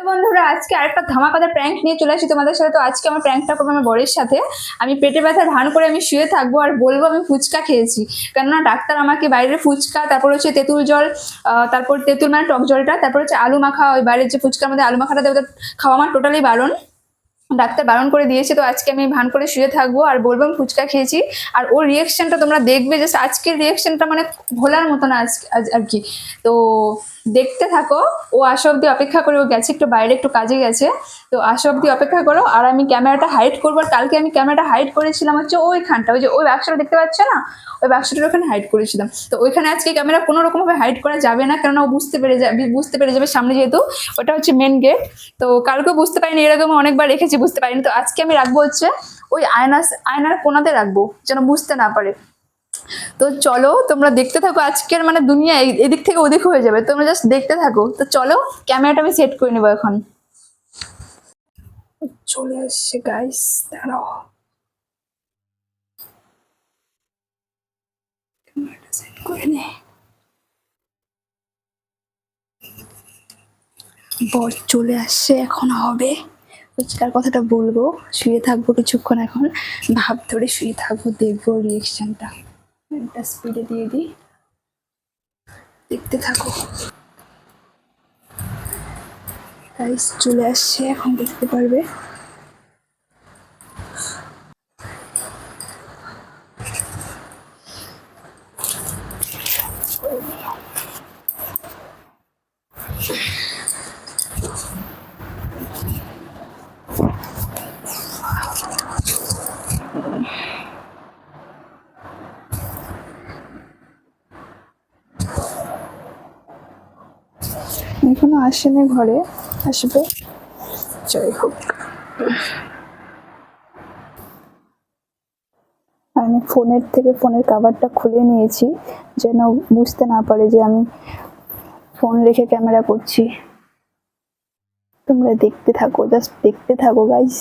বন্ধুরা, আজকে আরেকটা ধামাকাদার প্র্যাঙ্ক নিয়ে চলে আসি তোমাদের সাথে। তো আজকে আমার প্র্যাঙ্কটা করবো আমার বরের সাথে। আমি পেটে ব্যথার ভান করে আমি শুয়ে থাকবো আর বলবো আমি ফুচকা খেয়েছি। কেননা ডাক্তার আমাকে বাইরের ফুচকা, তারপর হচ্ছে তেঁতুল জল, তারপর তেঁতুল মানে টক জলটা, তারপর হচ্ছে আলু মাখা, ওই বাইরের যে ফুচকার মধ্যে আলু মাখাটা দেয় ওটা খাওয়া আমার টোটালি বারণ, ডাক্তার বারণ করে দিয়েছে। তো আজকে আমি ভান করে শুয়ে থাকবো আর বলবো আমি ফুচকা খেয়েছি। আর ওর রিয়েকশনটা তোমরা দেখবে, জাস্ট আজকের রিয়েকশনটা মানে ভোলার মতো না আর কি। তো দেখতে থাকো। ও আসা অব্দি অপেক্ষা করে, ও গেছে একটু বাইরে, একটু কাজে গেছে। তো আসা অব্দি অপেক্ষা করো। আর আমি ক্যামেরাটা হাইড করবো। আর কালকে আমি ক্যামেরাটা হাইড করেছিলাম হচ্ছে ওইখানটা, ওই যে ওই বাক্সটা দেখতে পাচ্ছ না, ওই বাক্সটার ওখানে হাইড করেছিলাম। তো ওইখানে আজকে ক্যামেরা কোনো রকমভাবে হাইড করা যাবে না, কেননা ও বুঝতে পেরে যাবে সামনে, যেহেতু ওটা হচ্ছে মেন গেট। তো কালকেও বুঝতে পারিনি, এরকম অনেকবার রেখেছি বুঝতে পারিনি। তো আজকে আমি রাখবো হচ্ছে ওই আয়নার কোনাতে রাখবো, যেন বুঝতে না পারে। তো চলো তোমরা দেখতে থাকো। আজকের মানে দুনিয়া এদিক থেকে ওদিক হয়ে যাবে, তোমরা জাস্ট দেখতে থাকো। তো চলো, ক্যামেরাটা আমি সেট করে নেবো এখন। চলে আসছে গাইস, দাঁড়াও, ক্যামেরাটা সেট করে নে। বর চলে আসছে, এখন হবে ফুচকার কথাটা বলবো। শুয়ে থাকবো কিছুক্ষণ, এখন ভাব ধরে শুয়ে থাকবো, দেখবো রিয়েকশনটা। একটা স্পিডে দিয়ে দিই, দেখতে থাকো। গাইস চলে আসছে, এখন দেখতে পারবে। এখনো আসেনি ঘরে, আসবে, যাই হোক। আমি ফোনের কাভারটা খুলে নিয়েছি, যেন বুঝতে না পারে যে আমি ফোন রেখে ক্যামেরা করছি। তোমরা দেখতে থাকো, জাস্ট দেখতে থাকো গাইস।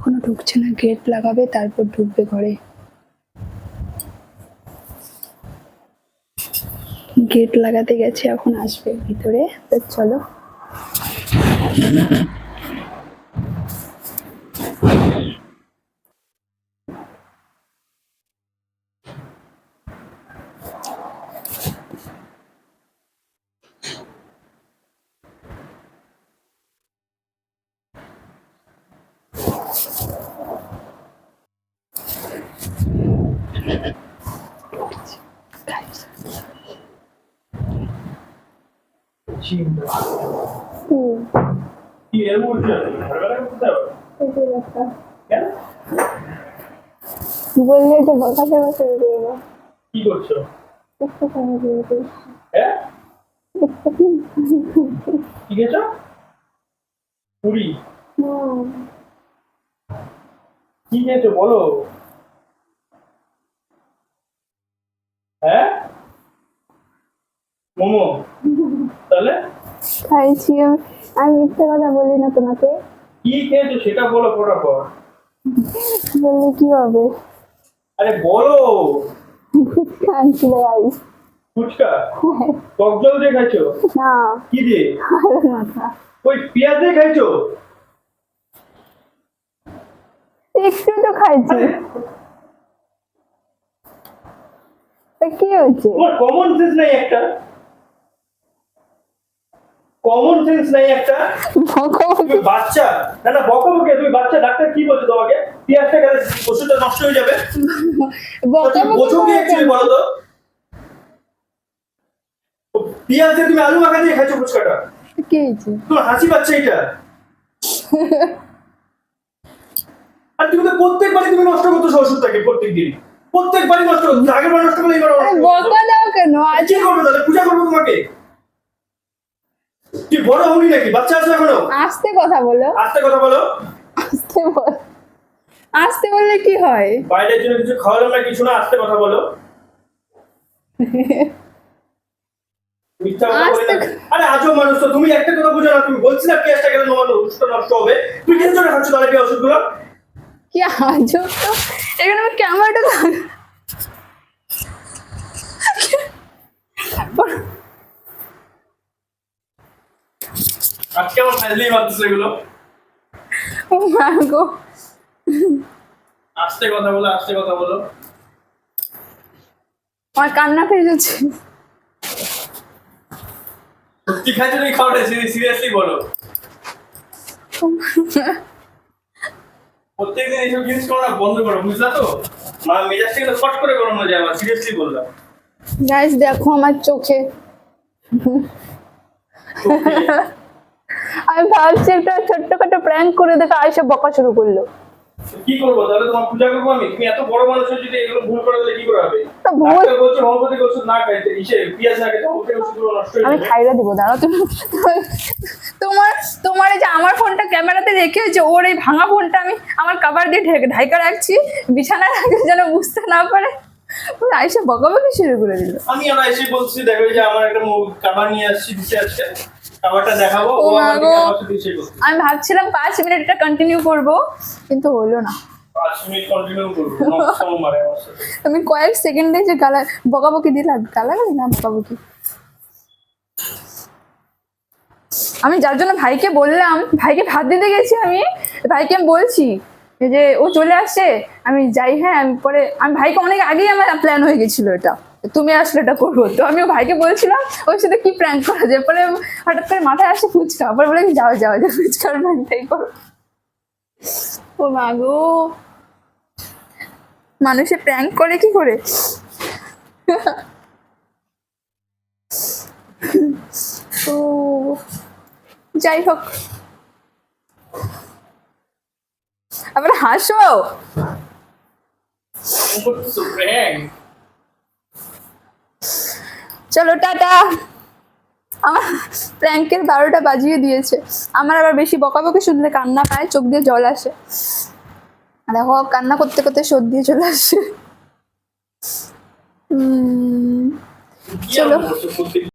এখনো ঢুকছে না, গেট লাগাবে তারপর ঢুকবে ঘরে। গেট লাগাতে গেছে, এখন আসবে ভিতরে। তো চলো। বললে তো বসাতে বসে দেবো। কি করছো? হ্যাঁ কি খেয়েছো? পুরি? কি খেয়েছো বলো? হ্যাঁ মোমো? তাহলে খাইছি আমি মিথ্যে কথা বলি না তোমাকে। কি খেয়েছো সেটা বলো ফটাফট। বললে কি হবে? আরে বলো। ফুচকা আনছিল গাইস। ফুচকা? টক জল দিয়ে খাইছো? না, কি দিয়ে? আলু মাখা। ওই পেঁয়াজ দিয়ে খাইছো? একটু তো খাইছি। কি হয়েছে? তোমার কমন সেন্স নাই একটা? কমন সেন্স নাই একটা? তুমি বাচ্চা? না না বকাবকি, তুমি বাচ্চা। ডাক্তার কি বলছে তোমাকে? পেঁয়াজটা গেলে ওষুধটা নষ্ট হয়ে যাবে। বোঝো কি অ্যাকচুয়ালি বলো তো? পেঁয়াজ দিয়ে তুমি আলু মাখা দিয়ে খাইছো ফুচকাটা? কি হয়েছে? তোমার হাসি পাচ্ছে এটা? আর তুমি তো প্রত্যেকবারই তুমি নষ্ট করতেছো ওষুধটাকে, প্রত্যেকবারই নষ্ট করছো। আগের বার নষ্ট করলে এবার বকা দাও কেন? আজ কি করবে তাহলে? পূজা করবো তোমাকে? কি বড় হওনি নাকি? বাচ্চা আছো এখনো? আস্তে কথা বলো। আস্তে কথা বলো। আস্তে বল। আস্তে বললে কি হয়? বাইরের জন্য কিছু খাওয়ালাম না, কিছু না, আস্তে কথা বলো। মিথ্যা কথা বলে না। আরে আজব মানুষ তো তুমি, একটা কথা বুঝো না। তুমি বলছি না পেঁয়াজটা গেলে তোমার ওষুধটা নষ্ট হবে, তুমি কেন জন্য খাচ্ছো তাহলে পেঁয়াজ ওষুধগুলো? কি আজব তো, এখানে আমার ক্যামেরাটা আজকে আমার ফ্যামিলি ভাবতেছে এগুলো। ও মা গো, আস্তে কথা বলো, আস্তে কথা বলো। আমার কান্না পেয়ে যাচ্ছে। সত্যি খাইছো নাকি খাওয়াটা, সিরিয়াসলি বলো। প্রত্যেকদিন এইসব জিনিস করো না, বন্ধ করো, বুঝলা তো? মা মেজাজটা কিন্তু ফট করে গরম হয়ে যায় আমার, সিরিয়াসলি বললাম। গাইস দেখো আমার চোখে, আমি ভাবছি একটা ছোট্টখাটো প্র্যাঙ্ক করে দেখে আয়সা বকা শুরু করলো। কি করবো তাহলে, তোমার পূজা করবো আমি? তুমি এত বড় মানুষ হয়ে যদি এগুলো ভুল করে দিলে কি করে হবে? তো ভুল ডাক্তার বলছে হোমিওপ্যাথিক ওষুধ না খাইতে, পিঁয়াজ না খাইতে, হোমিওপ্যাথিক ওষুধগুলো নষ্ট হয়ে আমি যাবে। খাইরা দিব, দাঁড়াও তুমি। তোমার তোমার এই যে আমার ফোনটা ক্যামেরাতে রেখেছে, ওর এই ভাঙা ফোনটা আমি আমার কভার দিয়ে ঢাকা রাখছি, বিছানায় রাখলে যেন বুঝতে না পারে। আইসা বকাবকি শুরু করে দিল। আমি আমরা এসে বলছি দেখো এই যে আমার একটা কাবার নিয়ে আসছি দিতে আজকে, কাবারটা দেখাবো। ও ও মা আমার গো। দিকে আমার সাথে এসে বলছে আমি ভাবছিলাম 5 মিনিট এটা কন্টিনিউ করব, কিন্তু হলো না। 5 মিনিট কন্টিনিউ করবো, সময় মারে আমার সাথে। তুমি কয়েক সেকেন্ডে যে বকাবকি দিলা, গালাগালি না বকাবকি। আমি যার জন্য ভাইকে বললাম, ভাইকে ভাত দিতে গেছি আমি, ভাইকে আমি বলছি এই যে ও চলে আসছে, আমি যাই, হ্যাঁ আমি পরে, আমি ভাইকে অনেক আগেই আমার প্ল্যান হয়ে গেছিল এটা, তুমি আসলে এটা করবো, তো আমি ভাইকে বলছিলাম ওর সাথে কি প্র্যাঙ্ক করা যায়, পরে হঠাৎ করে মাথায় আসে ফুচকা, পরে বলে যাও যাও যাও ফুচকার প্র্যাঙ্কটাই করো। ও মা গো, মানুষে প্র্যাঙ্ক করে কি করে। তো যাই হোক, আবার হাসো। চলো টাটা। আমার প্র্যাঙ্কের 12টা বাজিয়ে দিয়েছে। আমার আবার বেশি বকাবকি শুনলে কান্না পায়, চোখ দিয়ে জল আসে, দেখো কান্না করতে করতে সর্দি চলে আসে। চলো।